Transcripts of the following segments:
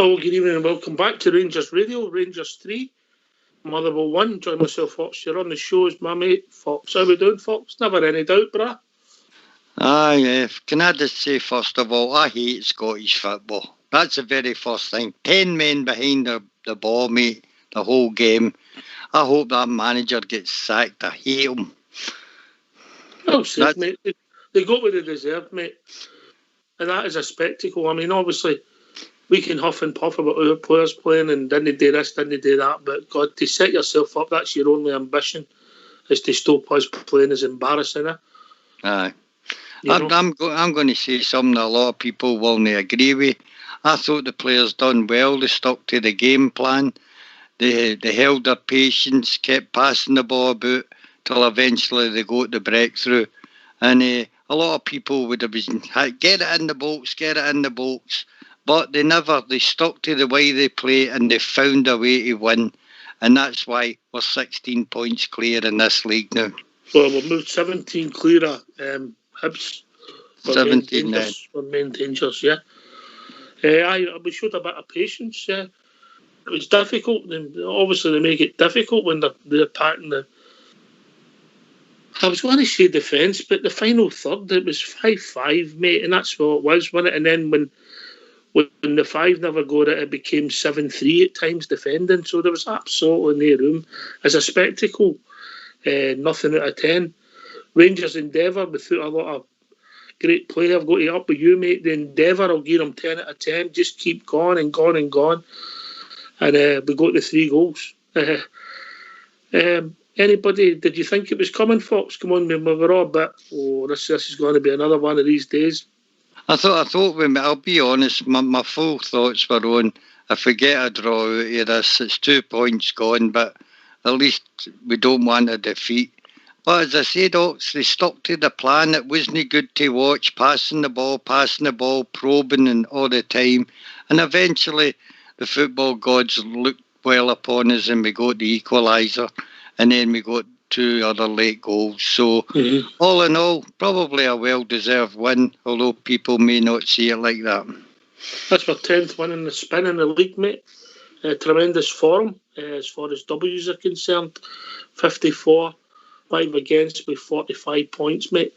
Oh, good evening and welcome back to Rangers Radio, Rangers 3, Motherwell 1. Join myself, Fox. You're on the show as my mate, Fox. How we doing, Fox? Never any doubt, brah. Aye, can I just say, first of all, I hate Scottish football. That's the very first thing. 10 men behind the ball, mate, the whole game. I hope that manager gets sacked. I hate him. Well said, mate. They got what they deserve, mate. And that is a spectacle. I mean, obviously, we can huff and puff about our players playing and didn't do this, didn't do that. But, God, to set yourself up, that's your only ambition, is to stop us playing is embarrassing. Aye. I'm going to say something a lot of people won't agree with. I thought the players done well. They stuck to the game plan. They held their patience, kept passing the ball about till eventually they got the breakthrough. And a lot of people would have been, get it in the box. But they stuck to the way they play and they found a way to win. And that's why we're 16 points clear in this league now. Well, we've moved 17 clear of Hibs. 17 then. We're main dangers, yeah. We showed a bit of patience, yeah. It was difficult. Obviously, they make it difficult when they're attacking the... I was going to say defence, but the final third, it was 5-5, mate, and that's what it was, wasn't it? And then when the 5 never got it became 7-3 at times defending, so there was absolutely no room. As a spectacle, nothing out of 10. Rangers Endeavour, without a lot of great play, I've got to up with you, mate. The Endeavour, I'll give them 10 out of 10. Just keep going and going and going. And we got the 3 goals. Anybody, did you think it was coming, Fox? Come on, we were all a bit, this is going to be another one of these days. I thought, I'll be honest, my full thoughts were on, if we get a draw out of this, it's 2 points gone, but at least we don't want a defeat. But as I said, Ox, they stuck to the plan. It wasn't good to watch, passing the ball, probing and all the time. And eventually the football gods looked well upon us and we got the equaliser. And then we got 2 other late goals. So, all in all, probably a well-deserved win, although people may not see it like that. That's our 10th win in the spin in the league, mate. Tremendous form as far as W's are concerned. 54, 5 against with 45 points, mate.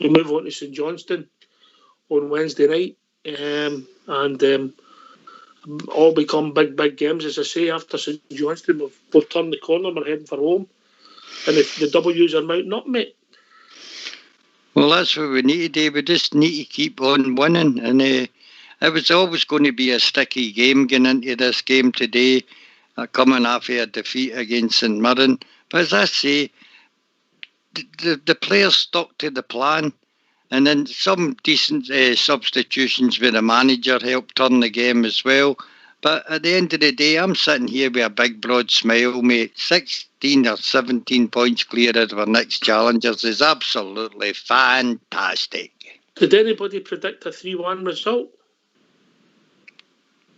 We move on to St Johnstone on Wednesday night. And all become big games. As I say, after St Johnstone, we've turned the corner, we're heading for home. And the W's are mounting up, mate. Well, that's what we need to do. We just need to keep on winning. And it was always going to be a sticky game going into this game today, coming after a defeat against St Mirren. But as I say, the players stuck to the plan. And then some decent substitutions with the manager helped turn the game as well. But at the end of the day, I'm sitting here with a big broad smile, mate. 16 or 17 points clear of our next challengers is absolutely fantastic. Did anybody predict a 3-1 result?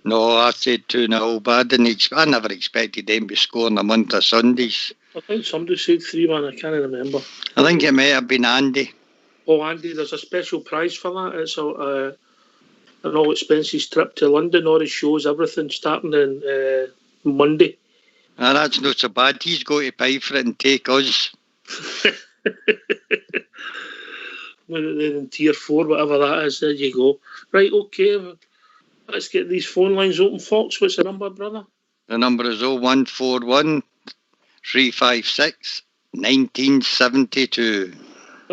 No, I said 2-0, but I never expected them to score in a month of Sundays. I think somebody said 3-1, I can't remember. I think it may have been Andy. Oh, Andy, there's a special prize for that. It's an all-expenses trip to London, all his shows, everything, starting on Monday. That's not so bad. He's got to pay for it and take us. In Tier 4, whatever that is, there you go. Right, okay, let's get these phone lines open. Fox, what's the number, brother? The number is 0141 356 1972.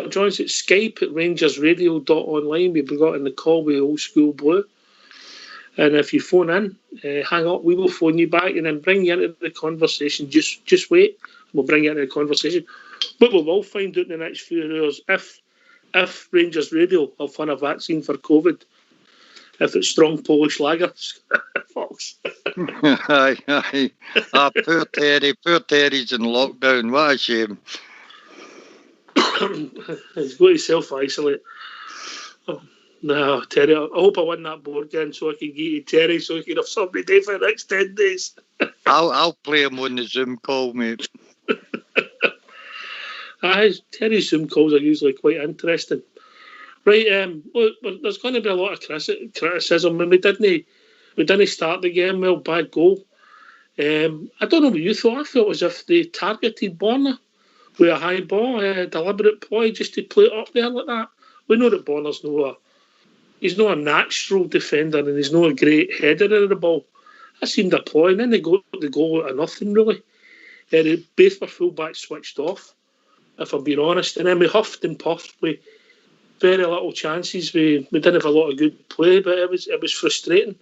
Join us at Skype at RangersRadio.online. We've got in the call with Old School Blue. And if you phone in, hang up, we will phone you back and then bring you into the conversation. Just wait, we'll bring you into the conversation. But we will find out in the next few hours if Rangers Radio have found a vaccine for COVID. If it's strong Polish lager. Fox. Aye. Poor Terry's in lockdown. What a shame. He's going to self-isolate. Oh, no, Terry, I hope I win that board game so I can get you Terry so he can have somebody day for the next 10 days. I'll play him on the Zoom call, mate. Terry's Zoom calls are usually quite interesting. Right, look, there's going to be a lot of criticism when we didn't We didn't start the game well, bad goal. I don't know what you thought. I felt as if they targeted Bonner with a high ball, a deliberate ploy just to play it up there like that. We know that Bonner's he's not a natural defender and he's not a great header of the ball. That seemed a ploy, and then they got the goal out of nothing really. Both were full-back switched off, if I'm being honest. And then we huffed and puffed with very little chances. We didn't have a lot of good play, but it was frustrating.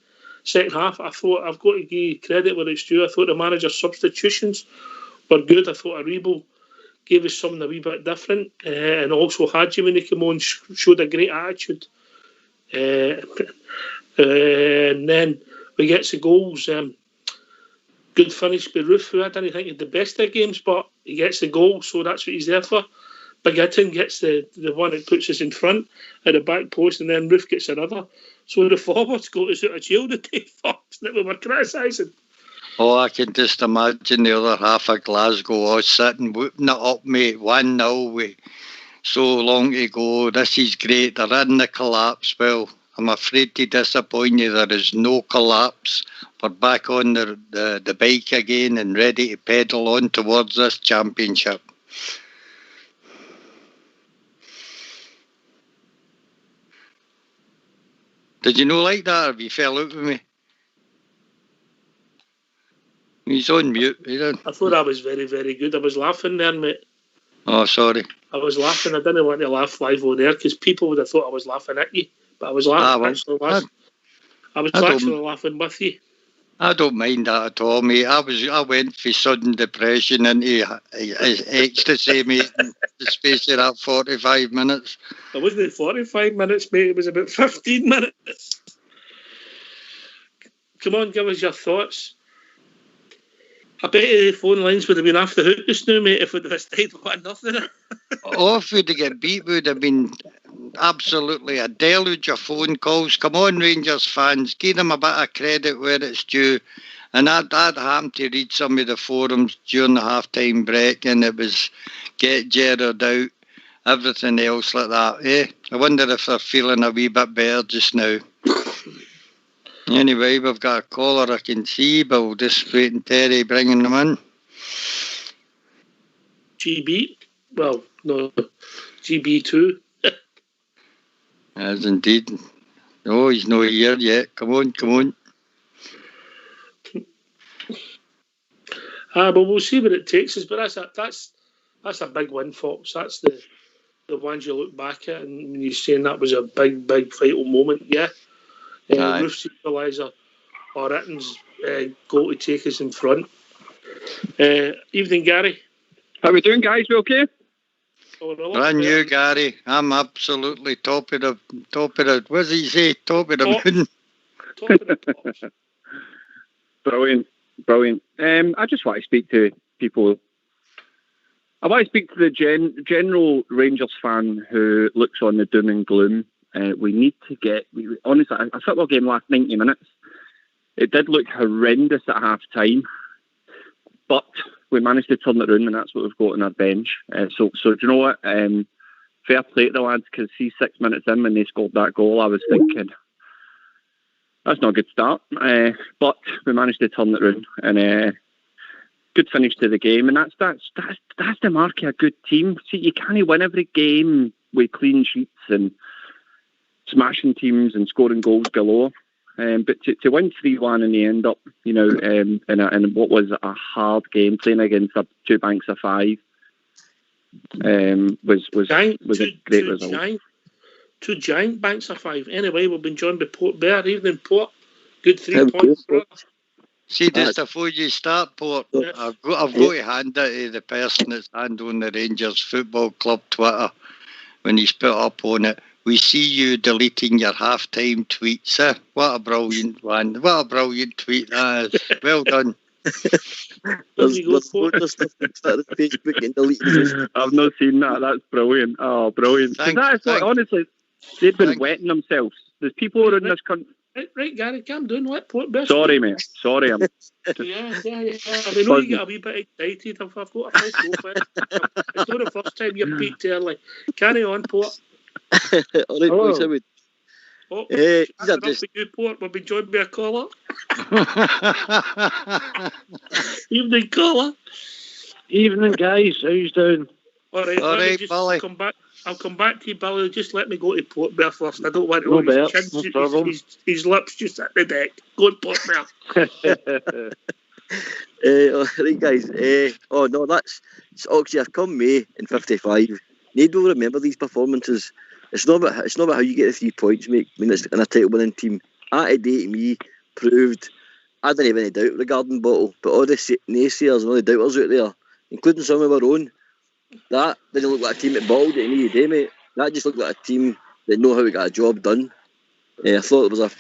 Second half, I thought, I've got to give credit where it's due. I thought the manager's substitutions were good. I thought Aribo gave us something a wee bit different, and also Hadji, when he came on, showed a great attitude. And then we get the goals. Good finish by Roof, who I didn't think he had the best of games, but he gets the goal, so that's what he's there for. Bigetton gets the one that puts us in front at the back post, and then Roof gets another. So the forwards got us out of jail the day first that we were criticising. Oh, I can just imagine the other half of Glasgow all sitting, whooping it up, mate, 1-0 with so long to go. This is great. They're in the collapse. Well, I'm afraid to disappoint you. There is no collapse. We're back on the bike again and ready to pedal on towards this championship. Did you not like that, or have you fell out with me? He's on mute. I thought I was very, very good. I was laughing there, mate. Oh, sorry. I was laughing. I didn't want to laugh live on there because people would have thought I was laughing at you. But I was laughing. I was actually laughing with you. I don't mind that at all, mate. I went for sudden depression into ecstasy, mate, in the space of that 45 minutes. It wasn't 45 minutes, mate. It was about 15 minutes. Come on, give us your thoughts. I bet the phone lines would have been off the hook just now, mate, if we'd have stayed 1-0. If we'd have get beat, would have been absolutely a deluge of phone calls. Come on, Rangers fans, give them a bit of credit where it's due. And I'd happened to read some of the forums during the half-time break, and it was get Gerrard out, everything else like that. I wonder if they're feeling a wee bit better just now. Anyway, we've got a caller I can see, but we'll just wait and Terry bringing them in. GB? Well, no, GB2. As indeed. No, he's not here yet. Come on. But we'll see what it takes us. But that's a big win, folks. That's the ones you look back at, and when you're saying that was a big, big vital moment, yeah. Roof's equaliser or Itten's goal to take us in front. Evening, Gary. How we doing, guys? We okay? Brand new, Gary. I'm absolutely top of the. What does he say? Top of the moon. Top of the tops. Brilliant. I just want to speak to people. I want to speak to the general Rangers fan who looks on the doom and gloom. We need to get... honestly, a football game last 90 minutes. It did look horrendous at half-time, but we managed to turn it around, and that's what we've got on our bench. So do you know what? Fair play to the lads, because 6 minutes in, when they scored that goal, I was thinking, that's not a good start. But we managed to turn it around, and good finish to the game. And that's the mark of a good team. See, you can't win every game with clean sheets and smashing teams and scoring goals galore. But to win 3-1 in the end up, in what was a hard game, playing against two banks of five, was a great result. Two giant banks of five. Anyway, we've been joined by Port Bear. Evening, Port. Good 3 points for us. See, just before you start, Port, yes. I've got to hand it to the person that's handling the Rangers Football Club Twitter when he's put up on it. We see you deleting your half-time tweets. What a brilliant one. What a brilliant tweet that is. Well done. There's stuff that started Facebook and deleting. I've not seen that. That's brilliant. Oh, brilliant. Honestly, they've been wetting themselves. There's people around this country. Right, Gary, calm down. Let Port Bear. Sorry, mate. Sorry. I'm Yeah. I know you get a wee bit excited. I've got a full go. It's not the first time you're peaked early. Carry on, Port. All right, boys. Oh, these are that's just... enough for you, Port. We'll be joined by a caller. Evening, caller. Evening, guys. How's doing? All right, Billy. I'll come back to you, Billy. Just let me go to Port Bear first. I don't want No, his chins, no problem. his lips just at the deck. Go on, Port Bear. Right, guys. Oh no, that's Oxy. I've come May in 55. Nobody will remember these performances. It's not about how you get the 3 points, mate. I mean, it's in a title-winning team. That today to me proved I didn't have any doubt regarding Bottle, but all the naysayers and all the doubters out there, including some of our own, that didn't look like a team that bottled it to me today, mate. That just looked like a team that know how to get a job done. I thought it was a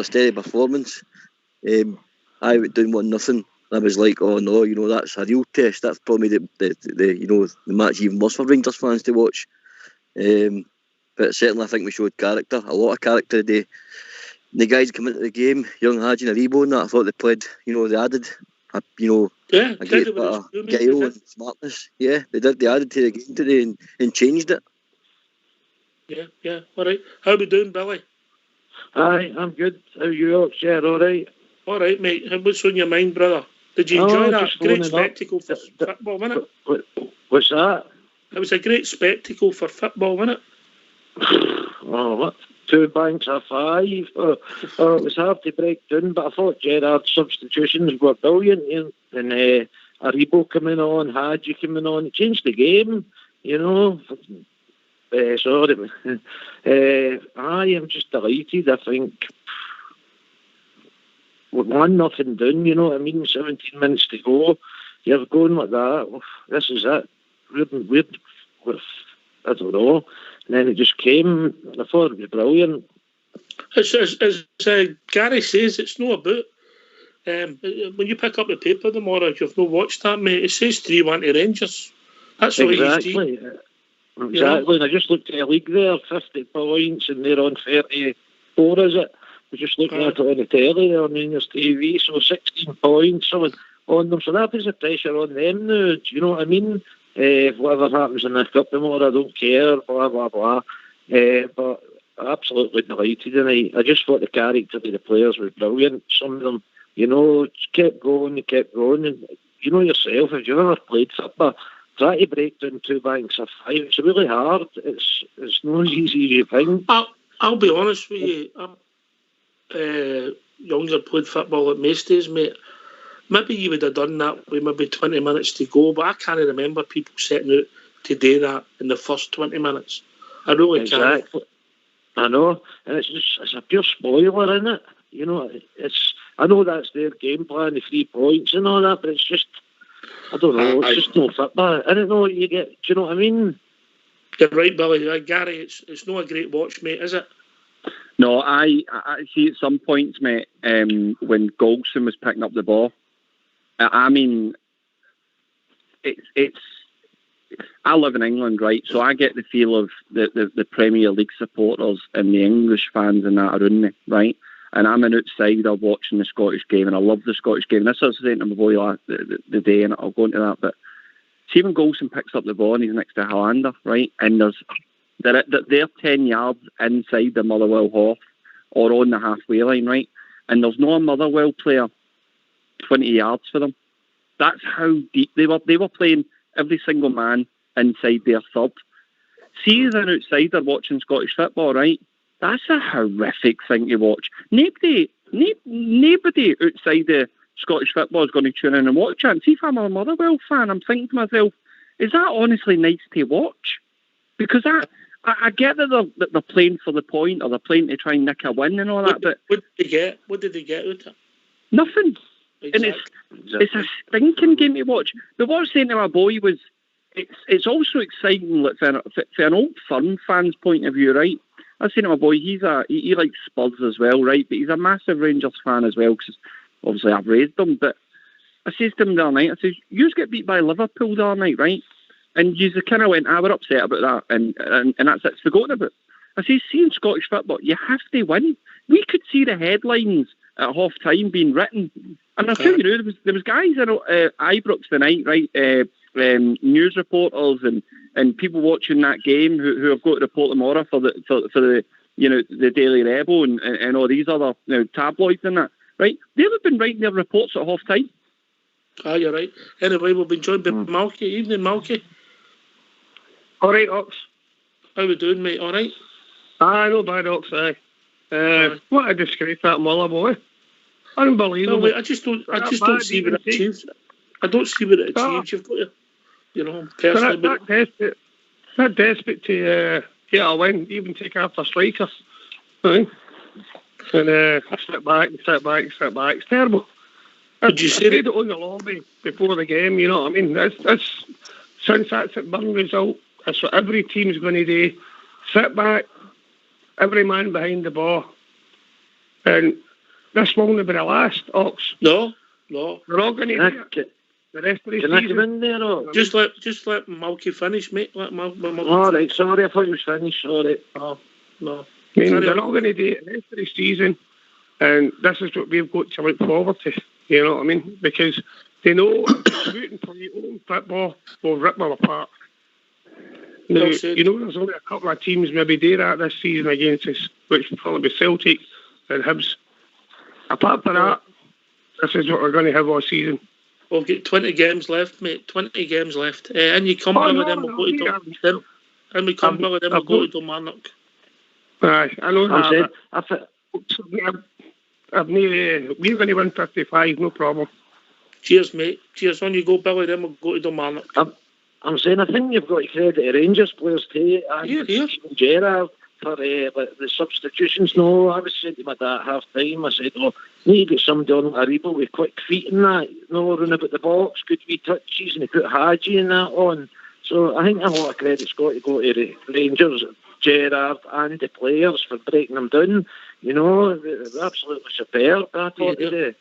steady performance. I went down 1-0. I was like, oh no, that's a real test. That's probably the match even worse for Rangers fans to watch. But certainly I think we showed character, a lot of character today. The guys come into the game, young Hadji and Aribo and that, I thought they played, they added a great bit of guile and smartness. Yeah, they did. They added to the game today and changed it. Yeah. All right. How we doing, Billy? Hi, I'm good. How are you, Oxy? All right? All right, mate. What's on your mind, brother? Did you enjoy that great spectacle for football, wasn't it? What's that? It was a great spectacle for football, wasn't it? Oh, what? 2 banks of 5. Oh, it was hard to break down, but I thought Gerrard's substitutions were brilliant. And Aribo coming on, Hadji coming on, it changed the game, Sorry. I am just delighted. I think 1-0 down, you know what I mean? 17 minutes to go. You're going like that. Oh, this is it. Weird. I don't know. And then it just came. I thought it was brilliant. As Gary says, it's not about. When you pick up the paper tomorrow, if you've not watched that, mate, it says 3-1 to Rangers. That's all exactly. Exactly. And I just looked at the league there, 50 points, and they're on 34, is it? I was just looking at it on the telly there on Rangers TV, so 16 points on them. So that puts the pressure on them now. Do you know what I mean? Whatever happens in the cup tomorrow, I don't care, blah, blah, blah. But absolutely delighted tonight. I just thought the character of the players was brilliant. Some of them, kept going. And you know yourself, if you've ever played football, try to break down 2 banks of 5. It's really hard. It's not as easy as you think. I'll be honest with you. Younger played football at Matchdays, mate. Maybe you would have done that with maybe 20 minutes to go, but I can't remember people setting out to do that in the first 20 minutes. I really can't. I know, and it's a pure spoiler, isn't it? I know that's their game plan, the 3 points and all that, but it's just, I don't know, it's just no football. I don't know what you get. Do you know what I mean? You're right, Billy. Gary, it's not a great watch, mate, is it? No, I see at some points, mate, when Goldson was picking up the ball, I mean, it's. I live in England, right? So I get the feel of the Premier League supporters and the English fans and that around me, right? And I'm an outsider watching the Scottish game, and I love the Scottish game. This was saying to my boy the day, and I'll go into that. But see when Goldson picks up the ball and he's next to Hollander, right? And they're 10 yards inside the Motherwell half or on the halfway line, right? And there's no Motherwell player 20 yards for them. That's how deep they were. They were playing every single man inside their third. See, as an outsider watching Scottish football, right? That's a horrific thing to watch. Nobody outside the Scottish football is going to tune in and watch it. And see, if I'm a Motherwell fan, I'm thinking to myself, is that honestly nice to watch? Because I get that they're playing for the point, or they're playing to try and nick a win and all that, but what did they get? What did they get out of it? Nothing. Exactly. And it's a stinking game to watch. But what I was saying to my boy was, it's also exciting, like, for an Old Firm fan's point of view, right? I was saying to my boy, he likes Spurs as well, right? But he's a massive Rangers fan as well, because obviously I've raised him. But I says to him the other night, I says, you just get beat by Liverpool the other night, right? And you kind of went, we're upset about that, and that's it's forgotten about. I says, see, in Scottish football, you have to win. We could see the headlines at half time being written, and I'll tell you, there was guys at Ibrox tonight, right? News reporters and people watching that game who have got to report tomorrow for the the Daily Rebel and all these other tabloids and that, right? They've been writing their reports at half time. Ah, you're right. Anyway, we've been joined by Malky. Evening, Malky. All right, Ox. How we doing, mate? All right? No bad, Ox, aye. What a disgrace, that Muller boy. Unbelievable. No, wait, I just don't see what it achieves. I don't see what it achieves. You've got to, personally. That desperate to get a win, even take after strikers. Right? And step back. It's terrible. Did you say it on the lobby before the game? You know what I mean? That's since that's a burn result. That's what every team's going to do. Sit back, every man behind the ball, and this won't be the last. Ox. No. We're all going to do it. The rest of the season. I come in there? Or? Just let Malky finish, mate. Let Malky all right, sorry, I thought you was finished. Sorry. Oh, no. I mean, they're not going to do it the rest of the season, and this is what we've got to look forward to. You know what I mean? Because they know rooting for the own football will rip them apart. Now, there's only a couple of teams maybe do that this season against us, which will probably be Celtic and Hibs. Apart from that, this is what we're going to have all season. We've got 20 games left, mate. 20 games left. And you come with them, we'll go to Dumbarton. And we come with them, we'll go to Dumbarton. Aye, I know that. We're going to win 55, no problem. Cheers, mate. Cheers. On you go, Billy, then we'll go to Dumbarton. I'm saying, I think you've got to credit the Rangers players too, and Stephen Gerrard for the substitutions. No, I was saying to my dad at half time, I said, need to get somebody on Aribo with quick feet and that, run about the box, good wee touches, and he put Hadji and that on. So I think a lot of credit's got to go to the Rangers, Gerrard, and the players for breaking them down. They're absolutely superb, I thought today.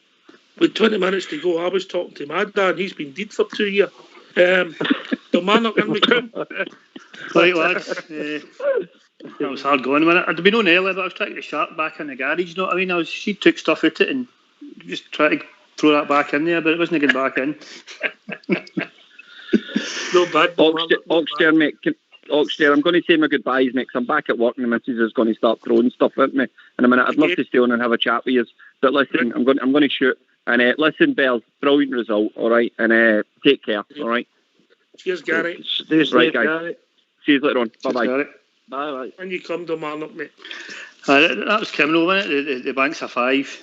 With 20 minutes to go, I was talking to my dad, he's been dead for 2 years. The man up in the come. Right, lads. That was hard going. I'd been on earlier, but I was trying to get sharp back in the garage. You know what I mean? She took stuff out it and just tried to throw that back in there, but it wasn't getting back in. No bad. Oxter, mate. Oxter, I'm going to say my goodbyes next. I'm back at work and the missus is going to start throwing stuff at me in a minute. I'd love to stay on and have a chat with you, but listen, I'm going to shoot. And listen, Bells, brilliant result, all right? And take care, all right? Cheers, Gary. Stay safe, right, guys. Gary. See you later on. Bye-bye. Bye-bye. And you come to man up, mate. That was criminal, wasn't it? The bank's a 5.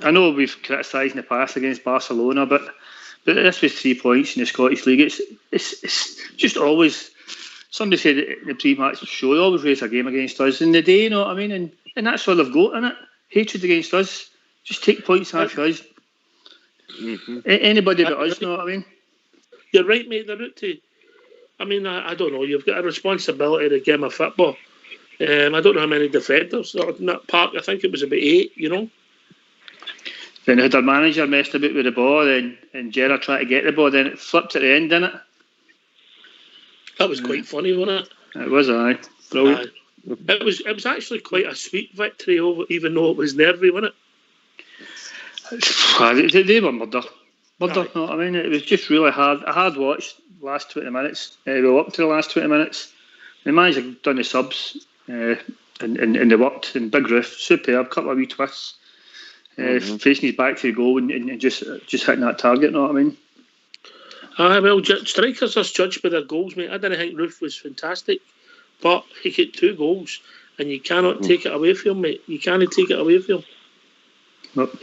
I know we've criticised in the past against Barcelona, but this was 3 points in the Scottish League. It's just always... Somebody said in the pre-match show, they always raise a game against us in the day, you know what I mean? And that's all they've got, innit? Hatred against us. Just take points off us. Mm-hmm. Anybody but us, you know what I mean? You're right, mate. They're out to... I mean, I don't know. You've got a responsibility to the game of football. I don't know how many defenders are in that park. I think it was about 8, Then they had their manager messed about with the ball, and Gerrard tried to get the ball, then it flipped at the end, didn't it? That was quite funny, wasn't it? It was, aye. Brilliant. It was actually quite a sweet victory, even though it was nervy, wasn't it? They were murder. You know what I mean? It was just really hard. A hard watch, last 20 minutes. We were up to the last 20 minutes. The manager done the subs, and they worked, and Big Roof, superb, couple of wee twists, facing his back to the goal and just hitting that target, you know what I mean? Well, strikers are judged by their goals, mate. I didn't think Roof was fantastic, but he got 2 goals, and you cannot take it away from him, mate. You can't take it away from him. Nope.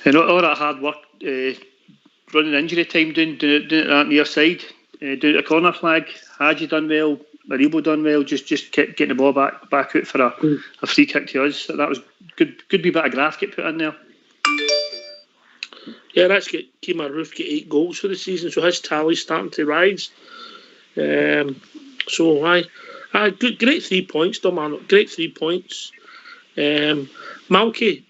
And all that hard work, running injury time, doing it on the near side, doing a corner flag, Hadji done well, Aribo done well, just kept getting the ball back out for a free kick to us. That was good wee bit of graft get put in there. Yeah, that's got Kemar Roof get 8 goals for the season, so his tally's starting to rise. Good, great 3 points, man. Great 3 points. Malky,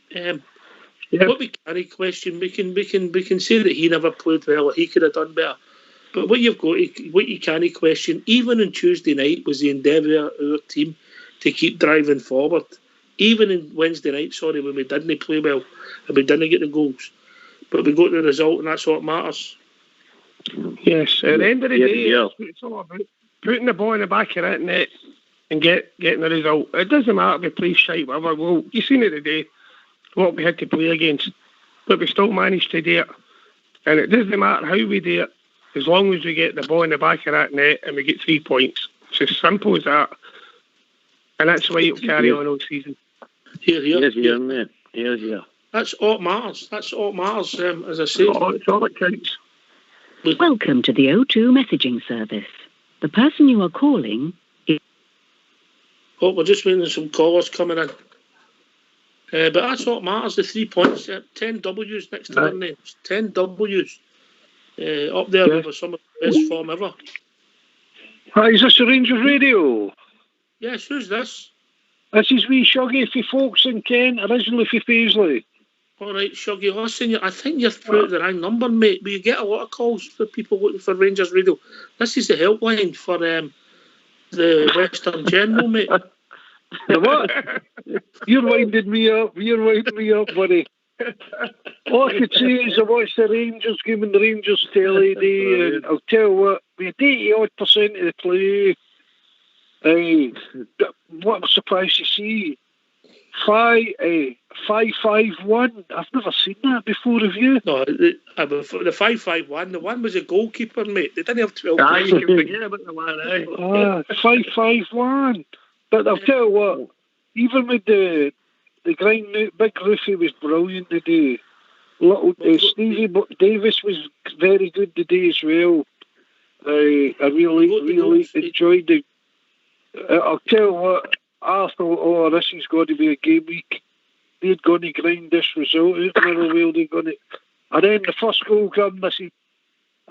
what we can't question, we can say that he never played well, he could have done better. But what you can't question, even on Tuesday night, was the endeavour of our team to keep driving forward. Even in Wednesday night, when we didn't play well and we didn't get the goals. But we got the result, and that's what matters. Yes, at the end of the day, it's all about putting the ball in the back of that net and getting the result. It doesn't matter if we play shite, whatever. Well, you seen it today, what we had to play against, but we still managed to do it. And it doesn't matter how we do it, as long as we get the ball in the back of that net and we get 3 points. It's as simple as that. And that's why it'll carry on all season. Here, mate. Here. That's all it matters. That's all it matters, as I say. It's all it counts. Welcome to the O2 messaging service. The person you are calling is... Oh, we're just waiting for some callers coming in. But that's all it matters, the 3 points. 10 W's next to their names. 10 W's. Up there with some of the best form ever. Hi, is this the Rangers Radio? Yes, who's this? This is wee Shuggy for Folkestone, Kent, originally for Paisley. All right, Shuggy, listen, I think you've put the wrong number, mate, but you get a lot of calls for people looking for Rangers Radio. This is the helpline for the Western General, mate. The what? You're winding me up, buddy. All I could say is I watched the Rangers game in the Rangers telly day, and I'll tell you what, we had 80% of the play. What I'm surprised to see, 5-5-1. I've never seen that before, have you? No, the 5-5-1, the one was a goalkeeper, mate. They didn't have 12. You can forget about the one, 5-5-1. But I'll tell you what, even with the grind, Big Roofy was brilliant today. Stevie Davis was very good today as well. I really enjoyed it. I'll tell you what, I thought, this is going to be a game week. They're going to grind this result out. Motherwell, they're going to. And then the first goal come, I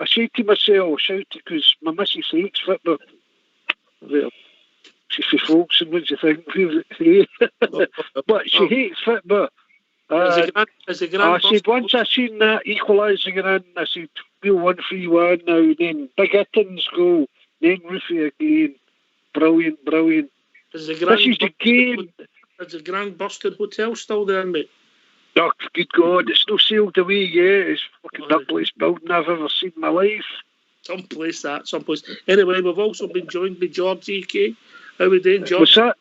said to myself, because my missus hates football. She's for folks, and what do you think? But she hates football. I said, once I seen that equalising in, I said, we'll 1-3-1 now. Then Big Itton's goal, then Roofy again. Brilliant. This is the game. Is the Grand Burston Hotel still there, mate? Oh, good God, it's not sailed away yet. It's fucking the ugliest building I've ever seen in my life. Someplace. Anyway, we've also been joined by George E.K. How are we doing, George? What's that?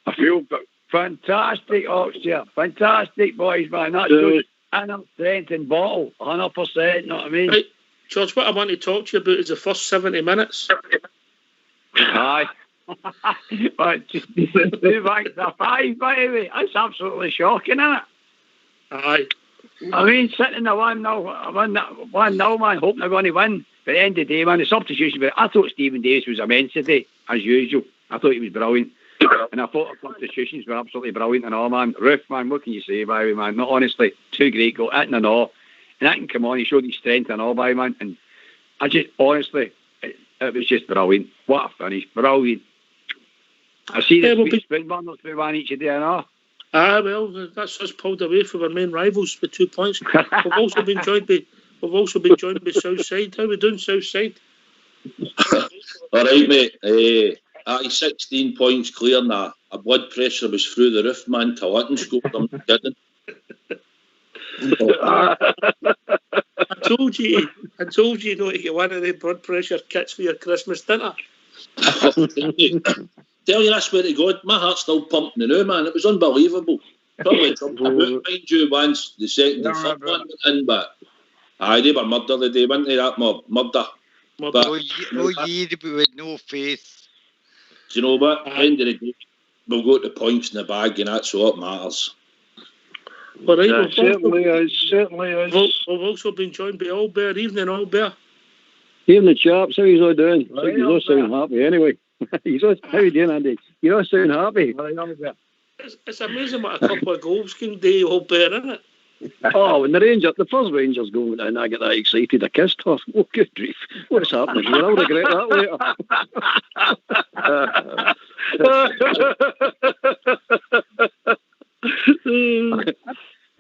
I feel fantastic, Oxford. Fantastic, boys, man. That's just inner strength and bottle, 100%, you know what I mean? Right, George, what I want to talk to you about is the first 70 minutes. Aye. But just 2 banks to 5, by the way. That's absolutely shocking, isn't it? Aye. I mean, sitting in the 1-0, man, hoping they're going to win. But at the end of the day, man, the substitution, but I thought Stephen Davis was immense today, as usual. I thought he was brilliant. And I thought the substitutions were absolutely brilliant and all, man. Roof, man, what can you say, by the way, man? Not honestly, 2 great goals, hitting and all. And that can come on, he showed his strength and all, by the way, man. And I just, honestly, it was just brilliant. What a finish, brilliant. I see the Springburn not to one each day and all. Well, that's us pulled away from our main rivals with 2 points. We've also been joined by Southside. How are we doing, Southside? All right, mate. 16 points clear now. Our blood pressure was through the roof, man, till Hutton scored. I'm not kidding. I told you not to get one of the blood pressure kits for your Christmas dinner. Tell you, I swear to God, my heart's still pumping now, man. It was unbelievable. Probably jumped about, mind you, once, the second and third one went in, but they were murder the day, weren't they, that mob? Murder. But, with no faith. Do you know what? At the end of the day, we'll go to points in the bag, and that's all that matters. Well, right, certainly is. We've also been joined by Albert. Evening, Albert. Evening, chaps. How are you all doing? You all sound happy anyway. How are you doing, Andy? You all sound happy. It's amazing what a couple of goals can do, Albert, isn't it? Oh, when the first Rangers goal went in, I get that excited. I kissed her. Oh, good grief. What's happening here? I'll regret that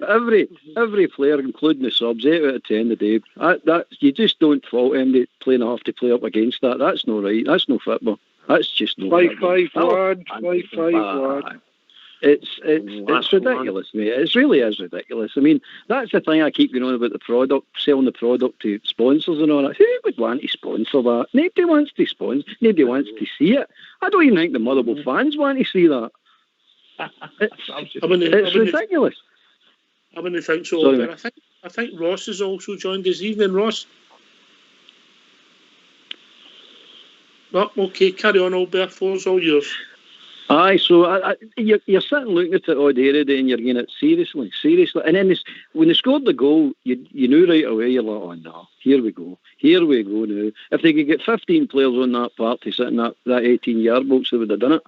later. Every player, including the subs, 8 out of 10 today. That you just don't fault them playing half to play up against that. That's not right. That's no football. That's just no 5-5-1. 5-5-1. It's ridiculous, mate. It really is ridiculous. I mean, that's the thing I keep going on about the product, selling the product to sponsors and all that. Who would want to sponsor that? Nobody wants to sponsor. Nobody wants to see it. I don't even think the Motherwell fans want to see that. It's ridiculous. I wouldn't think so. Sorry, I think Ross has also joined this evening. Ross. Well, okay, carry on, Albert. Floor's all yours. Aye, so you're sitting looking at it all day and you're getting it seriously. And then when they scored the goal, you knew right away, you're like, oh no, here we go now. If they could get 15 players on that party sitting that 18-yard box, they would have done it.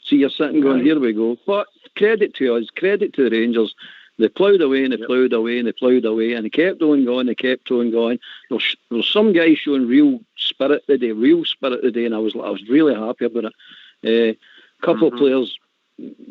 So you're sitting going, here we go. But credit to us, credit to the Rangers. They ploughed away and they ploughed away and they ploughed away and they kept on going, There's some guys showing real spirit today, and I was really happy about it. Couple of players,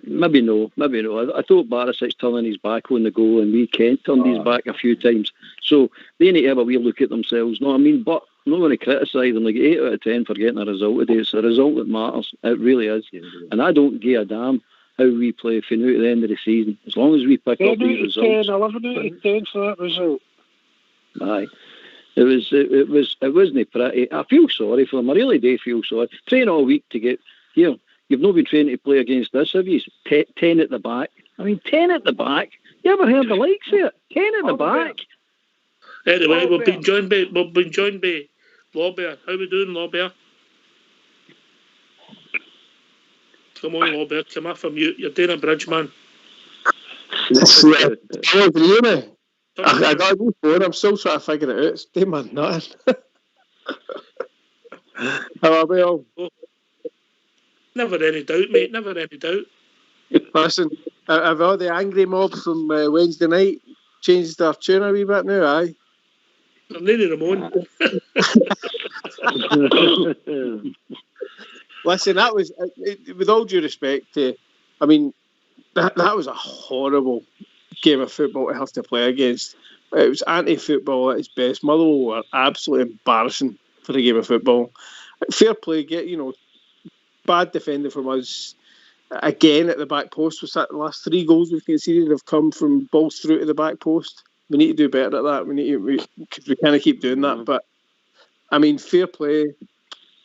maybe no. I thought Barisic's turning his back on the goal, and we Kent turned his back a few times. So they need to have a wee look at themselves. Know what I mean? But I'm not going to criticise them. Like 8 out of 10 for getting a result today. It's a result that matters. It really is. And I don't give a damn how we play for now at the end of the season. As long as we pick up these results. 11 out of 10 for that result. Aye. It wasn't pretty. I feel sorry for them. I really do feel sorry. Train all week to get here. You've not been training to play against this, have you? 10 at the back. I mean, 10 at the back. You ever heard the likes of it? 10 at the back. Anyway, we've been joined by Lawbear. How we doing, Lawbear? Come on, Lawbear. Come off of mute. You're doing a bridge, man. Can you hear me? I got a new phone. I'm still trying to figure it out. It's damn nothing. How are we all? Never any doubt, mate. Never any doubt. Listen, have all the angry mob from Wednesday night changed their tune a wee bit now? Aye. I'm nearly Ramon. Listen, that was, with all due respect to, I mean, that was a horrible game of football to have to play against. It was anti-football at its best. Motherwell were absolutely embarrassing for a game of football. Fair play, bad defending from us again at the back post. Was that the last 3 goals we've conceded have come from balls through to the back post? We need to do better at that. We can't keep doing that. But I mean, fair play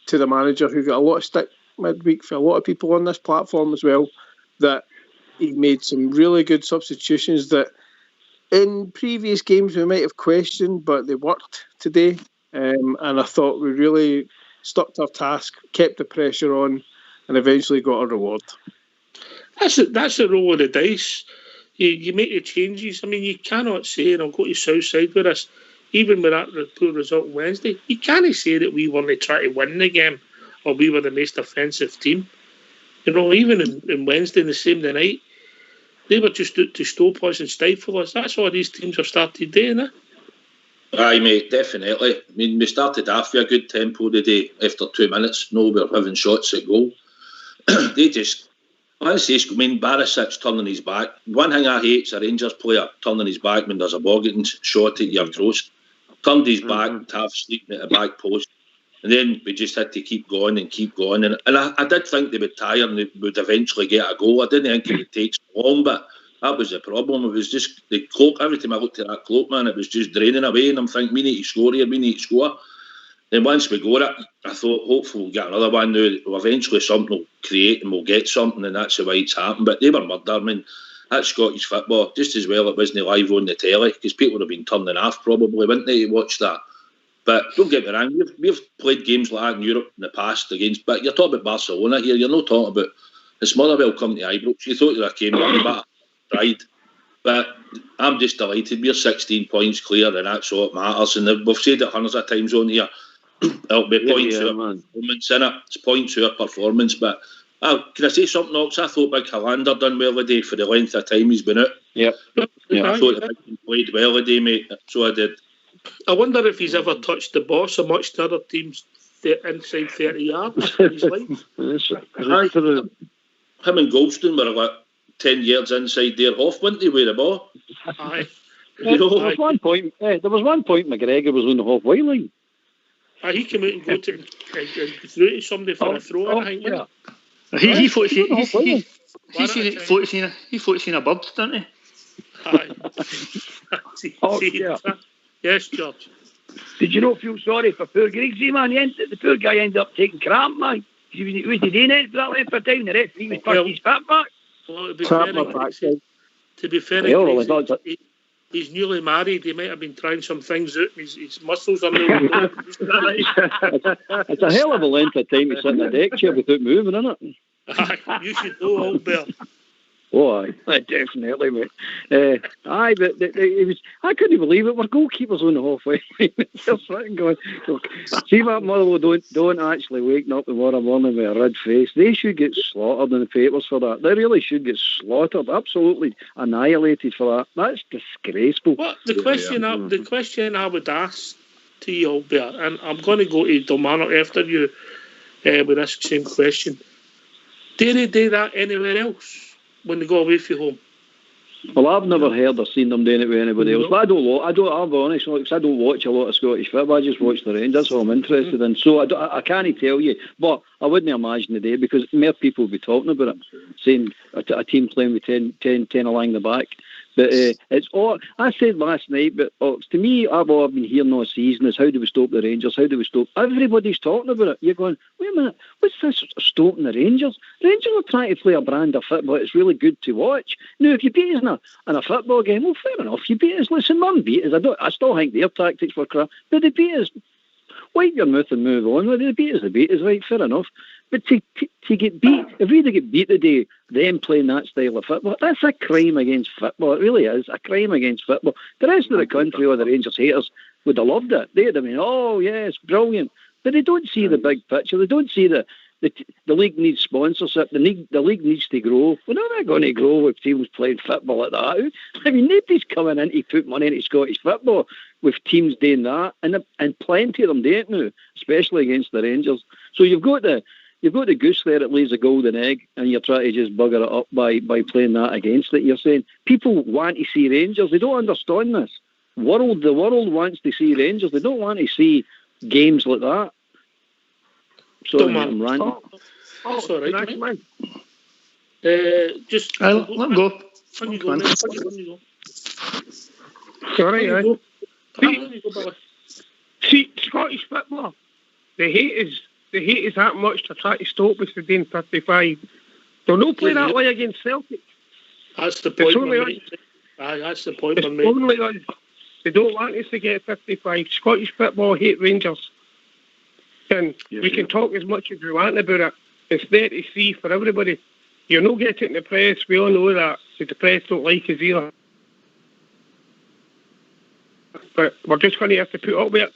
to the manager, who got a lot of stick midweek for a lot of people on this platform as well, that he made some really good substitutions that in previous games we might have questioned, but they worked today. And I thought we really stuck to our task, kept the pressure on, and eventually got a reward. That's the roll of the dice. You make the changes. I mean, you cannot say, and I'll go to Southside with us, even with that poor result on Wednesday, you can't say that we weren't trying to win the game or we were the most offensive team. You know, even in Wednesday and the same night, they were just to stop us and stifle us. That's all these teams have started doing, eh? Aye, mate, definitely. I mean, we started off with a good tempo today after 2 minutes. No, we were having shots at goal. They just, honestly, I mean, Barisic's turning his back. One thing I hate is a Rangers player turning his back when there's a bogging shot at your throat. Turned his back to have sleeping at the back post. And then we just had to keep going. And I did think they would tire and they would eventually get a goal. I didn't think it would take so long, but that was the problem. It was just the clock. Every time I looked at that clock, man, it was just draining away. And I'm thinking, we need to score here, we need to score. Then once we got it, I thought, hopefully we'll get another one now. Eventually something will create and we'll get something, and that's the way it's happened. But they were murder. I mean, that's Scottish football. Just as well it wasn't live on the telly, because people would have been turning off probably, wouldn't they, to watch that. But don't get me wrong, we've played games like that in Europe in the past against, but you're talking about Barcelona here, you're not talking about, it's Motherwell come to Ibrox. You thought they came down, but pride. But I'm just delighted. We're 16 points clear, and that's all that matters. And we've said it hundreds of times on here. It'll be points to our performance, innit? It's points to our performance. But can I say something else? I thought Big Hollander done well today for the length of time he's been out. Yep. I thought the Big played well today, mate. So I did. I wonder if he's ever touched the ball so much to other teams inside 30 yards in his life. Him and Goldstone were like 10 yards inside their half, weren't they, with the ball? Aye. There was one point McGregor was on the halfway line. He came out and through to somebody for a throw. I think. He thought He thought he seen a bird, didn't he? Aye. Oh, yeah. Yes, George. Did you not feel sorry for poor Griggsy, man? The poor guy ended up taking cramp, man. Was he doing it for that length of time? The referee was pushing his foot back. Well, to be fair, he's newly married. He might have been trying some things out. His muscles are new. It's a hell of a length of time to sit in a deck chair without moving, isn't it? Aye, you should know, Albert. Oh, aye, definitely, mate. Aye, but it was. I couldn't believe it. We're goalkeepers on the halfway line. They're sitting going, see that Motherwell don't actually waking up tomorrow morning with a red face. They should get slaughtered in the papers for that. They really should get slaughtered, absolutely annihilated for that. That's disgraceful. Well, the question I would ask to you, Albert, and I'm going to go to Domano after you with this same question. Do they do that anywhere else when they go away from home? Well, I've never heard or seen them doing it with anybody else. But I'll be honest, because I don't watch a lot of Scottish football. I just watch the Rangers. That's all I'm interested in. So I can't tell you. But I wouldn't imagine the day, because more people will be talking about it, saying a team playing with 10 along the back. But it's all, I said last night, but to me, I've been hearing all season is how do we stop the Rangers? How do we stop? Everybody's talking about it. You're going, wait a minute, what's this stopping the Rangers? Rangers are trying to play a brand of football. It's really good to watch. Now, if you beat us in a football game, well, fair enough. You beat us. Listen, man, beat us. I still think their tactics were crap. But they beat us. Wipe your mouth and move on. Well, they beat us, right? Fair enough. But to get beat, if we get beat today, them playing that style of football, that's a crime against football. It really is a crime against football. The rest of the country or the Rangers haters would have loved it. They'd have been, oh yes, brilliant. But they don't see the big picture. They don't see the league needs sponsorship. The league needs to grow. We're not going to grow with teams playing football like that. I mean, nobody's coming in to put money into Scottish football with teams doing that, and plenty of them do it now, especially against the Rangers. So you've got the goose there that lays a golden egg, and you're trying to just bugger it up by playing that against it. You're saying people want to see Rangers. They don't understand this. The world wants to see Rangers. They don't want to see games like that. Sorry, I'm ranting. That's all right, man. Just let him go. On you go, man. Sorry, see, Scottish football, they hate us that much to try to stop us today in 55. They'll not play that way against Celtic. That's the point. That's the point. It's only us. They don't want us to get 55. Scottish football hate Rangers. And we can talk as much as we want about it. It's there to see for everybody. You're not getting the press. We all know that. So the press don't like us either. But we're just going to have to put up with it.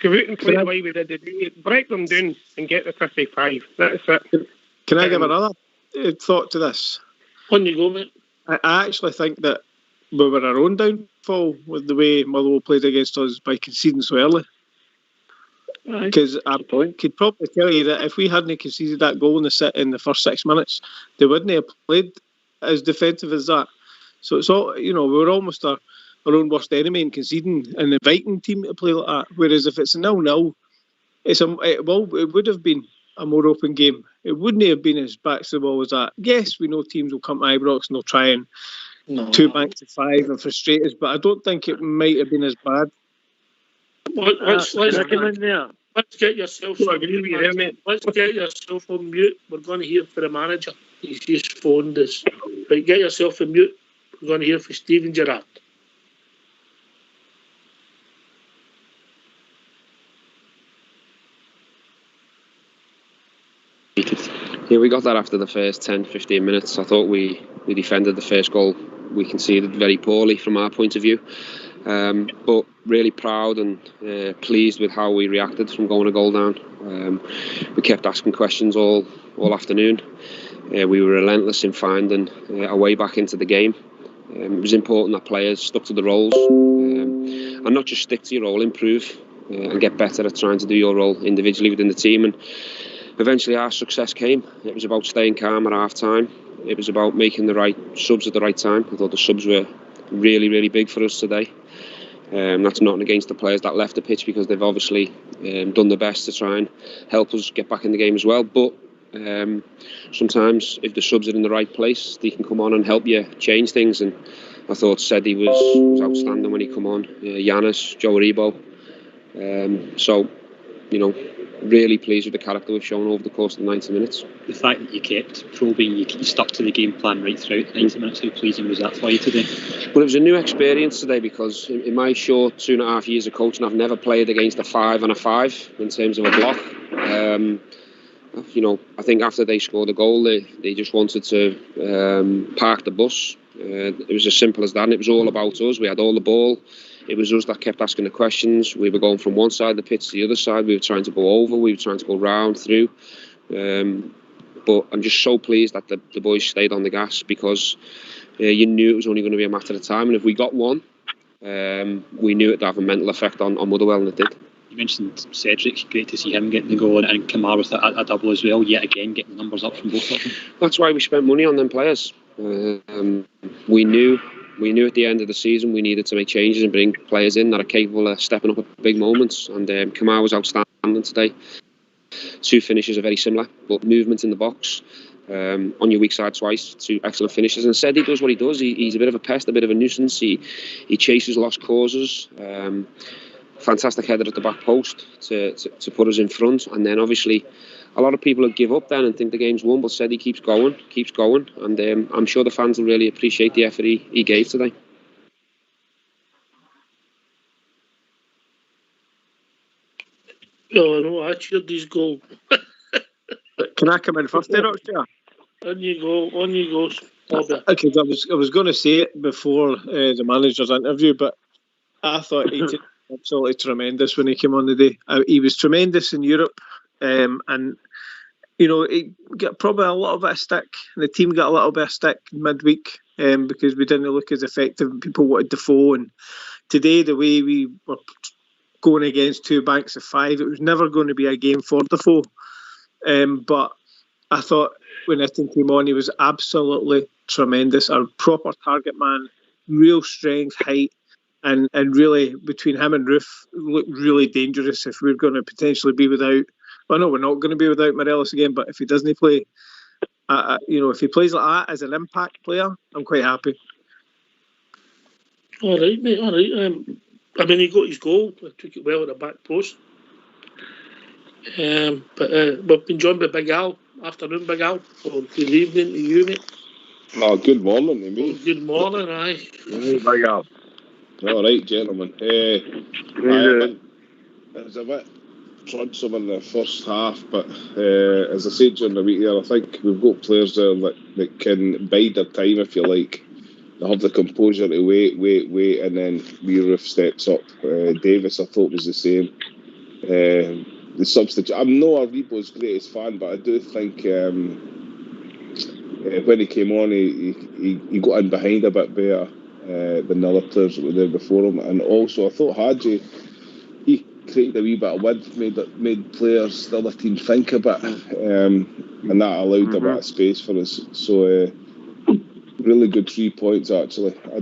Go out and play the way we did today. Break them down and get the 55. That's it. Can I give another thought to this? On you go, mate. I actually think that we were our own downfall with the way Motherwell played against us by conceding so early. Because I could probably tell you that if we hadn't conceded that goal in the first 6 minutes, they wouldn't have played as defensive as that. So it's all, we were almost our own worst enemy in conceding and inviting team to play like that. Whereas if it's a 0-0, it would have been a more open game. It wouldn't have been as back to the wall as that. Yes, we know teams will come to Ibrox and they'll try and 2 banks to 5 and frustrate us, but I don't think it might have been as bad. Let's get yourself on mute. Let's get yourself on mute. We're going to hear from the manager. He's just phoned us. Right, get yourself on mute. We're going to hear from Stephen Gerrard. Yeah, we got that after the first 10-15 minutes. I thought we defended the first goal. We conceded very poorly from our point of view. But really proud and pleased with how we reacted from going a goal down. We kept asking questions all afternoon. We were relentless in finding a way back into the game. It was important that players stuck to the roles and not just stick to your role, improve and get better at trying to do your role individually within the team. And eventually our success came. It was about staying calm at half time. It was about making the right subs at the right time. I thought the subs were really, really big for us today. That's not against the players that left the pitch, because they've obviously done their best to try and help us get back in the game as well. But Sometimes if the subs are in the right place, they can come on and help you change things. And I thought Sedi was outstanding when he come on. Yanis, Joe Aribo. So, really pleased with the character we've shown over the course of the 90 minutes. The fact that you kept probing, you stuck to the game plan right throughout the 90 minutes, how pleasing was that for you today? Well, it was a new experience today because in my short 2.5 years of coaching, I've never played against a 5 and a 5 in terms of a block. I think after they scored a goal, they just wanted to park the bus. It was as simple as that, and it was all about us. We had all the ball. It was us that kept asking the questions. We were going from one side of the pitch to the other side. We were trying to go over. We were trying to go round through. But I'm just so pleased that the boys stayed on the gas because you knew it was only going to be a matter of time. And if we got one, we knew it'd have a mental effect on Motherwell, and it did. You mentioned Cedric, great to see him getting the goal, and Kamar with a double as well, yet again getting the numbers up from both of them. That's why we spent money on them players. We knew at the end of the season we needed to make changes and bring players in that are capable of stepping up at big moments, and Kamar was outstanding today. 2 finishes are very similar, but movement in the box, on your weak side twice, 2 excellent finishes. And Sedi does what he does. He's a bit of a pest, a bit of a nuisance. He chases lost causes. Fantastic header at the back post to put us in front, and then obviously a lot of people would give up then and think the game's won, but Sedi keeps going, and I'm sure the fans will really appreciate the effort he gave today. Oh, I know, I cheered his goal. Can I come in first there, Roger? On you go, Bobby. Okay, I was going to say it before the manager's interview, but I thought he did absolutely tremendous when he came on the day. He was tremendous in Europe, and he got probably a little bit of stick, and the team got a little bit of stick midweek because we didn't look as effective and people wanted Defoe. And today, the way we were going against 2 banks of 5, it was never going to be a game for Defoe. But I thought when Itten came on, he was absolutely tremendous. A proper target man, real strength, height, and really between him and Roof looked really dangerous if we're going to potentially be without. Well, no, we're not going to be without Morelos again, but if he doesn't play, if he plays like that as an impact player, I'm quite happy. All right, mate, all right. I mean, he got his goal. I took it well at the back post. But we've been joined by Big Al. Afternoon, Big Al. Or good evening to you, mate. Oh, good morning to me. Oh, good morning, aye. Big Al. All right, gentlemen. It was a bit troublesome in the first half, but as I said during the week there, I think we've got players there that can bide their time, if you like. They have the composure to wait, and then Roof steps up. Davis, I thought, was the same. The substitute. I'm not Aribo's greatest fan, but I do think when he came on, he got in behind a bit better than the other players that were there before him. And also, I thought Hadji, he created a wee bit of width, made players, the other team think a bit, and that allowed a bit of space for us. So, really good 3 points, actually. I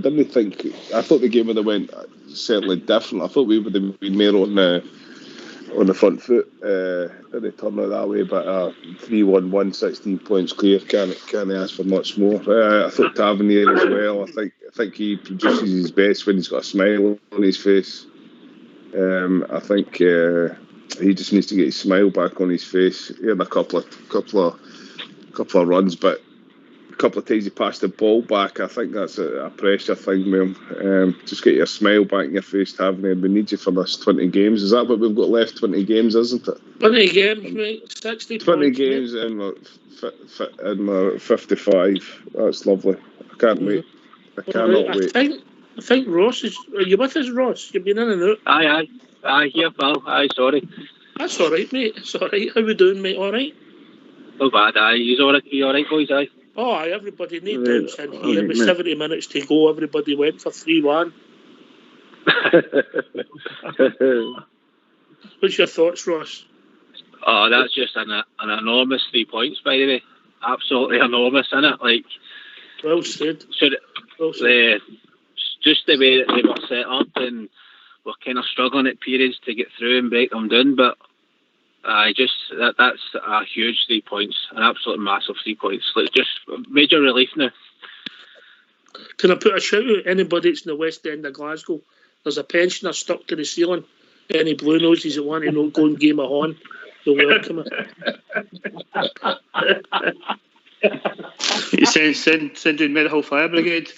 thought the game would have went certainly different. I thought we would have been more on the front foot. Didn't turn out that way, but 3-1-1, 16 points clear. Can't ask for much more. I thought Tavernier as well. I think he produces his best when he's got a smile on his face. I think he just needs to get his smile back on his face. He had a couple of runs, but a couple of times he passed the ball back. I think that's a pressure thing with him. Just get your smile back in your face, Tavernier. We need you for this 20 games. Is that what we've got left? 20 games, isn't it? 20 games, mate. 60 20 points, games in my 55. That's lovely. I can't wait. I cannot wait. I think Ross is... Are you with us, Ross? You've been in and out. Aye, here, pal. Aye, sorry. That's all right, mate. It's all right. How we doing, mate? All right? No bad, aye. You all right, boys? Aye. Oh, aye, everybody need doubts in here. With 70 minutes to go, everybody went for 3-1. What's your thoughts, Ross? Oh, that's just an enormous 3 points, by the way. Absolutely enormous, isn't it? Like, well said. Just the way that they were set up, and we're kind of struggling at periods to get through and break them down. But That's a huge 3 points, an absolute massive 3 points. Like, just major relief now. Can I put a shout out? Anybody that's in the West End of Glasgow, there's a pensioner stuck to the ceiling. Any blue noses that want to go and game a horn, you're welcome. You send in Meadowhall Fire Brigade.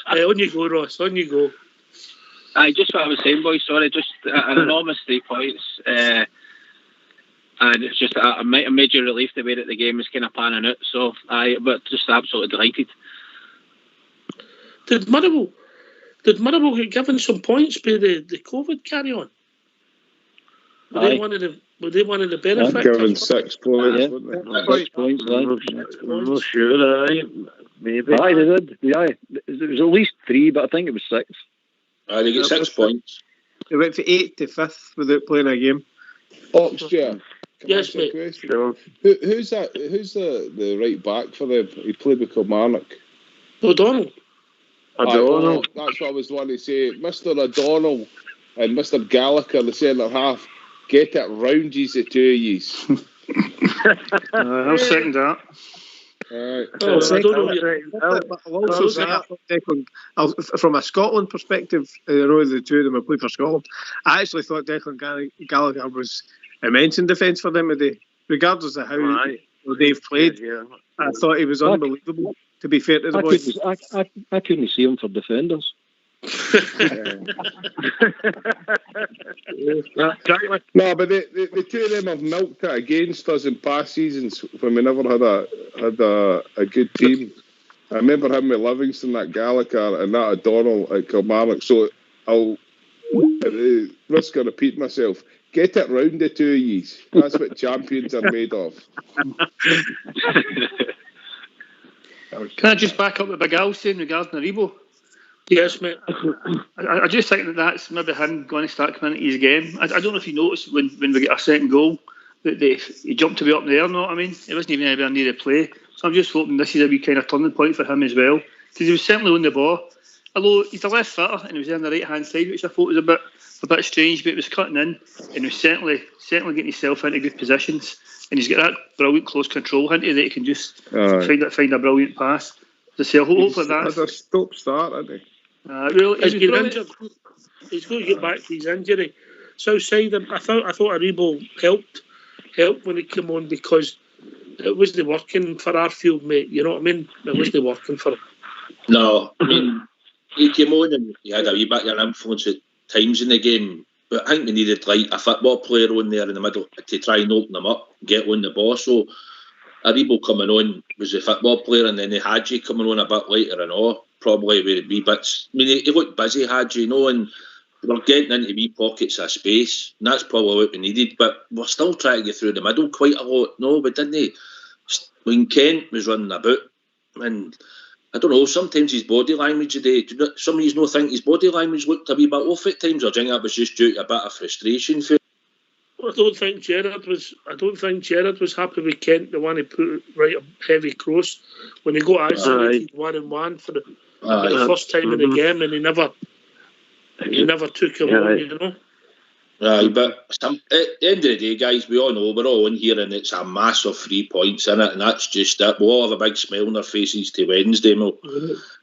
On you go, Ross. On you go. Just what I was saying, boys. Sorry, just an enormous 3 points, and it's just a major relief the way that the game is kind of panning out. So but just absolutely delighted. Did Motherwell get given some points by the COVID carry on? Were they one of the benefactors? Given 6 points, Yeah. wasn't they? 6 points, I'm not sure, maybe. Aye, they did. Yeah, it was at least 3, but I think it was 6. They get 6 points. They went from 8th to 5th without playing a game. Oxford. Yes, mate. Sure. Who's that? Who's the right back for them? He played with Kilmarnock. O'Donnell. O'Donnell. That's what I was wanting to say. Mr. O'Donnell and Mr. Gallagher, the centre half, get it round yous, the two of yous. I'll second that. From a Scotland perspective, I know the two of them have played for Scotland. I actually thought Declan Gallagher was immense in defence for them today, regardless of how they've played. I thought he was unbelievable, to be fair to the boys. I couldn't see him for defenders. No, but the two of them have milked it against us in past seasons when we never had a good team. I remember him with Livingston, that Gallagher, and that O'Donnell at Kilmarnock. So I'll risk of repeating myself. Get it round the two of yous. That's what champions are made of. Can I just back up what Big Al saying regarding Aribo? Yes, mate. I just think that's maybe him going to start coming into his game. I don't know if you noticed when we get a second goal that he jumped to be up there, you know what I mean? He wasn't even anywhere near the play. So I'm just hoping this is a wee kind of turning point for him as well. Because he was certainly on the ball. Although he's a left footer and he was on the right hand side, which I thought was a bit strange, but it was cutting in and he was certainly getting himself into good positions. And he's got that brilliant close control into that he can just find a brilliant pass. So hopefully that's had a stop start, hasn't he? He's been injured. He's going to get back to his injury. Southside, I thought Aribo helped when he came on because it wasn't working for our field, mate. You know what I mean? It wasn't working for him. No, I mean, he came on and he had a wee bit of an influence at times in the game. But I think we needed like a football player on there in the middle to try and open them up, get on the ball. So Aribo coming on was a football player, and then the Hadji coming on a bit later and all. Probably with wee bits. I mean, he looked busy, Hadji, you know, and we're getting into wee pockets of space, and that's probably what we needed. But we're still trying to get through the middle quite a lot. No, we didn't. When Kent was running about, and I don't know, sometimes his body language today, some of you don't think his body language looked a wee bit off at times, or do you think that was just due to a bit of frustration for him? I don't think Gerrard was happy with Kent, the one who put right a heavy cross when he got isolated 1-on-1 for the first time in the game, and he never took him on, you know. But at the end of the day, guys, we all know we're all in here, and it's a massive 3 points in it, and that's just it. We'll all have a big smile on our faces to Wednesday, Mo,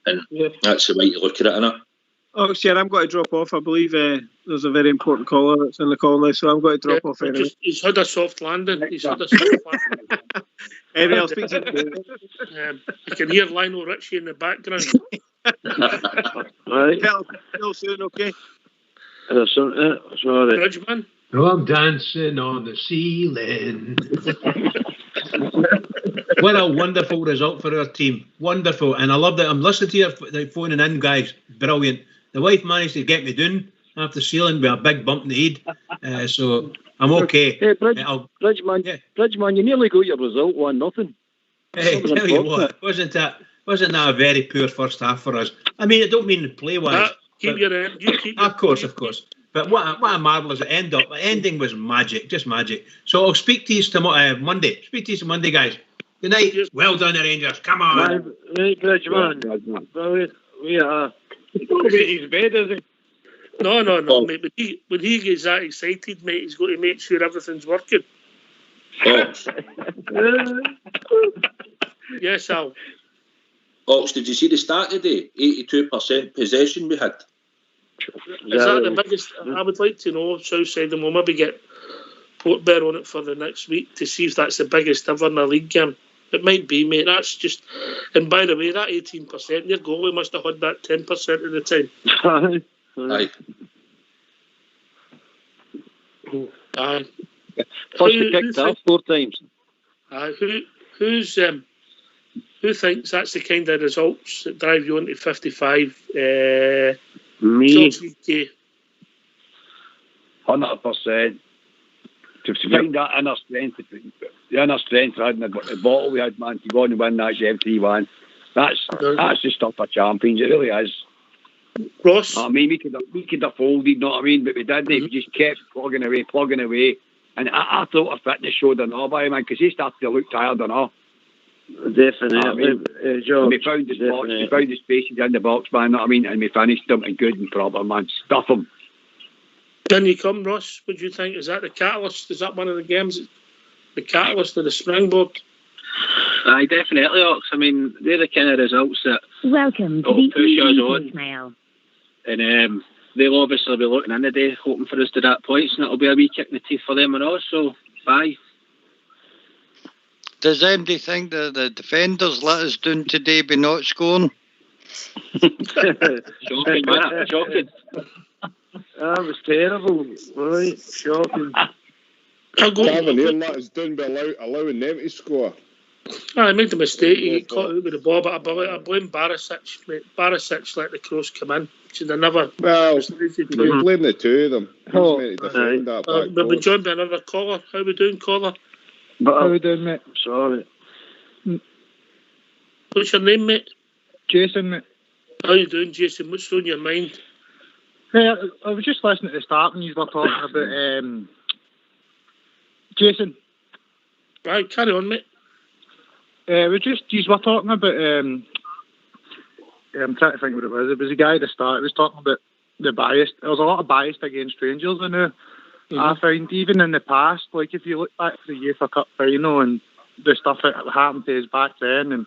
and that's the way to look at it, innit? Oh, yeah, I'm going to drop off. I believe there's a very important caller that's in the call now, so I'm going to drop off anyway. He's had a soft landing. Anyway, I'll speak to you. I can hear Lionel Richie in the background. Right. Till soon, okay? Sorry. Bridgeman. Oh, I'm dancing on the ceiling. What a wonderful result for our team. Wonderful. And I love that. I'm listening to you phoning in, guys. Brilliant. The wife managed to get me down off the ceiling with a big bump in the head. So I'm okay. Hey, Bridgeman, you nearly got your result, 1-0. Hey, tell you what, wasn't that a very poor first half for us? I mean, I don't mean play-wise. Of course. But what a marvellous ending was magic, just magic. So I'll speak to you tomorrow, Monday. Speak to you Monday, guys. Good night. Well done, the Rangers. Come on. Right, Bridgeman. We are. He's going to be in his bed, is he? No, mate. When he gets that excited, mate, he's got to make sure everything's working. Ox. Yes, Al. Ox, did you see the start today? 82% possession we had. Is that the biggest? I would like to know, Southside, and we'll maybe get Portbear on it for the next week to see if that's the biggest ever in a league game. It might be, mate. That's just. And by the way, that 18%, your goalie must have had that 10% of the time. Aye. Aye. Plus, he kicked off 4 times. Aye. Who thinks that's the kind of results that drive you on to 55? Me. 100%. To find that inner strength, the inner strength we had in the bottle we had, man, to go on and win that game 3-1. That's the stuff for champions. It really is. Ross? I mean, we could have folded, you know what I mean? But we didn't. We just kept plugging away. And I thought our fitness showed enough by him, man, because he started to look tired enough. Definitely. We found the spots, we found the spaces in the box, man, you know what I mean? And we finished them and good and proper, man. Stuff them. Can you come, Ross? What do you think? Is that the catalyst? Is that one of the games? The catalyst of the springboard? Aye, definitely, Ox. I mean, they're the kind of results that Welcome to will the push us on. voicemail. And they'll obviously be looking in the day, hoping for us to that points, and it'll be a wee kick in the teeth for them and us. So, bye. Does anybody think that the defenders let us down today by not scoring? Shocking, man. Shocking. That was terrible. Right, shocking. Tavernier let us down by allowing them to score. I made a mistake. He got caught out with the ball, but I blame Barisic. Mate. Barisic let the cross come in. Should have never. Well, we blame the two of them. He's meant to defend that back we've been joined by another caller. How we doing, caller? How we doing, mate? Sorry. What's your name, mate? Jason, mate. How you doing, Jason? What's on your mind? Hey, I was just listening at the start when you were talking about Jason. Right, carry on, mate. You were talking about I'm trying to think what it was. It was a guy at the start. He was talking about the bias. There was a lot of bias against Rangers, I know. I find even in the past, like if you look back to the UEFA Cup final and the stuff that happened to us back then, and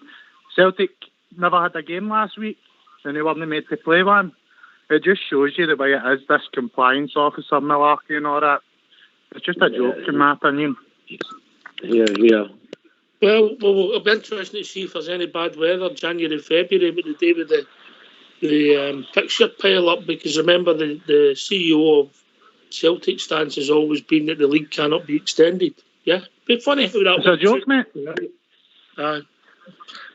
Celtic never had a game last week and they weren't made to play one. It just shows you the way it is, this compliance officer malarkey and all that. It's just a joke, in my opinion. Yeah. Well, it'll be interesting to see if there's any bad weather January, February, but the day with the fixture pile up, because remember the CEO of Celtic stance has always been that the league cannot be extended. Yeah, be funny how that. It's a joke, mate.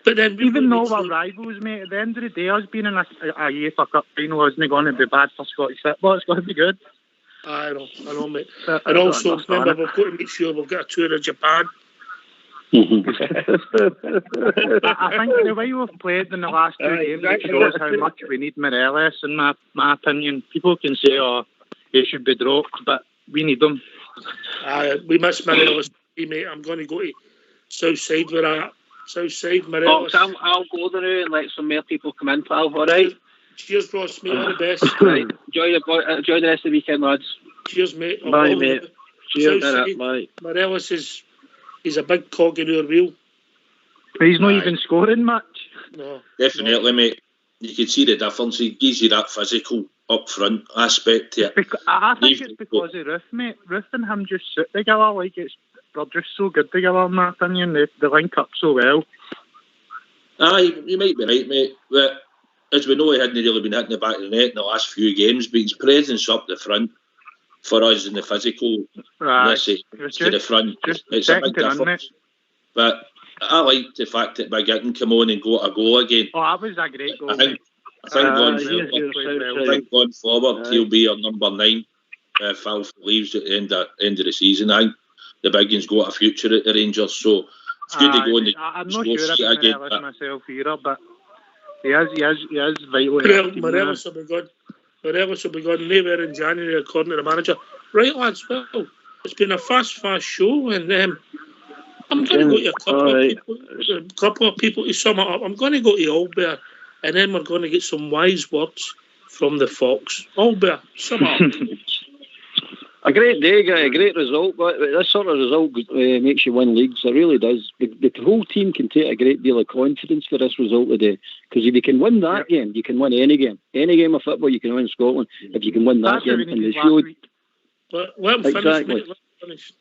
But then even though we're rivals, mate, at the end of the day, us being in a UEFA Cup final isn't going to be bad for Scottish football. It's going to be good. I know, mate. And also, remember, we've got to make sure we've got a tour of Japan. I think the way we've played in the last 2 games it shows how much we need Morelos, in my opinion. People can say, he should be dropped, but we need them. We miss Morelos, mate. I'm going to go to Southside with that. Southside, Morelos. I'll go there and let some more people come in, pal. All right. Cheers, Ross, mate. All the best. Right. Enjoy the rest of the weekend, lads. Cheers, mate. Bye, mate. Cheers. Bye. Morelos he's a big cog in our wheel. He's not even scoring much. No. Definitely, mate. You can see the difference. He gives you that physical up front aspect to it. I think it's because of Ruth, mate. Ruth and him just sit together. Like they're just so good together, in my opinion. They link up so well. Aye, you might be right, mate. But as we know, he hadn't really been hitting the back of the net in the last few games, but his presence up the front for us in the physical to the front, it's a big difference. But I like the fact that Big Hitton come on and got a goal again. Oh, that was a great goal. I think going forward, he'll be our number 9 if Phil leaves at the end of the season. I think the big one's got a future at the Rangers, so it's good to go in the I'm not sure about again. Myself either, but he is vital. Morelos will be good. Morelos will be good nowhere in January, according to the manager. Right, lads, well, it's been a fast show, and I'm going to go to a couple of people to sum it up. I'm going to go to Albert, and then we're going to get some wise words from the Fox. Albert, sum up. A great day, guy, a great result, but this sort of result makes you win leagues. It really does. The whole team can take a great deal of confidence for this result today, because if you can win that game, you can win any game. Any game of football, you can win Scotland if you can win that game. And they showed. Let them finish, mate. Let them finish.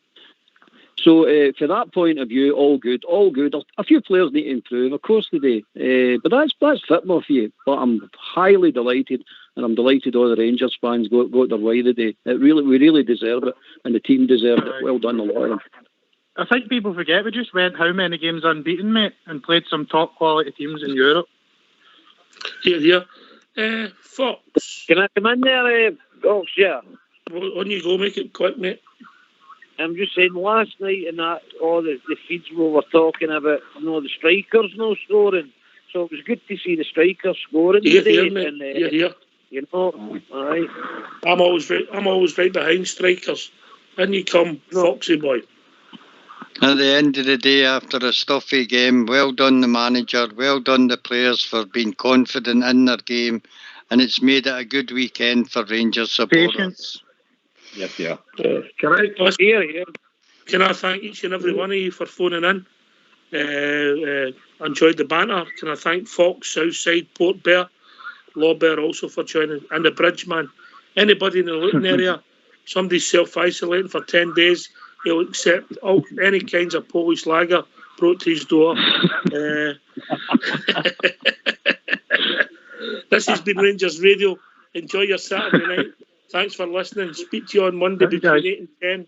So, for that point of view, all good, all good. A few players need to improve, of course they do. But that's football for you. But I'm highly delighted, and I'm delighted all the Rangers fans got their way today. We really deserve it, and the team deserved it. Well done, a lot of them. I think people forget we just went how many games unbeaten, mate, and played some top quality teams in Europe. Here. Fox. Can I come in there, Fox? Yeah. On you go, make it quick, mate. I'm just saying, last night and that, all the feeds we were talking about, the strikers no scoring. So it was good to see the strikers scoring today. Here. You know, aye. I'm always right behind strikers. And you come, Foxy boy. At the end of the day, after a stuffy game, well done the manager, well done the players for being confident in their game, and it's made it a good weekend for Rangers supporters. Patience. Yes, yeah. Can I thank each and every one of you for phoning in? Enjoyed the banter. Can I thank Fox, Southside, Port Bear, Lawbear also for joining, and the Bridgeman. Anybody in the Luton area, somebody's self-isolating for 10 days, he'll accept any kinds of Polish lager brought to his door. This has been Rangers Radio. Enjoy your Saturday night. Thanks for listening. Speak to you on Monday between 8 and 10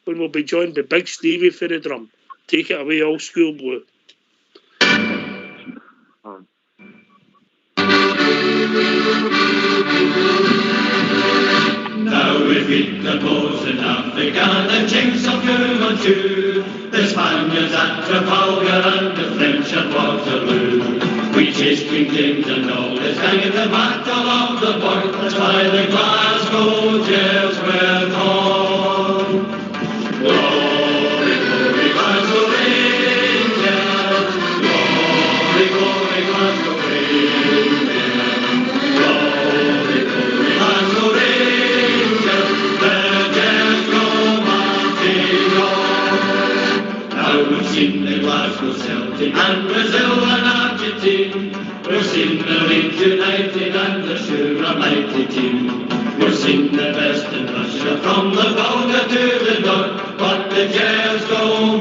when we'll be joined by Big Stevie for the drum. Take it away, Old School Blue. Now we beat the Boers in Africa, the Chinks of 2-2. The Spaniards at Trafalgar and the French at Waterloo. We chased King James and all his gang in the battle of the Boyne. That's why the Glasgow jails were torn. Glory, glory, Glasgow Rangers. Glory, glory, Glasgow Rangers. Glory, glory, Glasgow Rangers. The jails go marching on. Now we've seen the Glasgow Celtic and Brazil and Argentina. We've seen the Leeds United and the sure a mighty team. We've seen the best in Russia from the Volga to the Don, but the jails go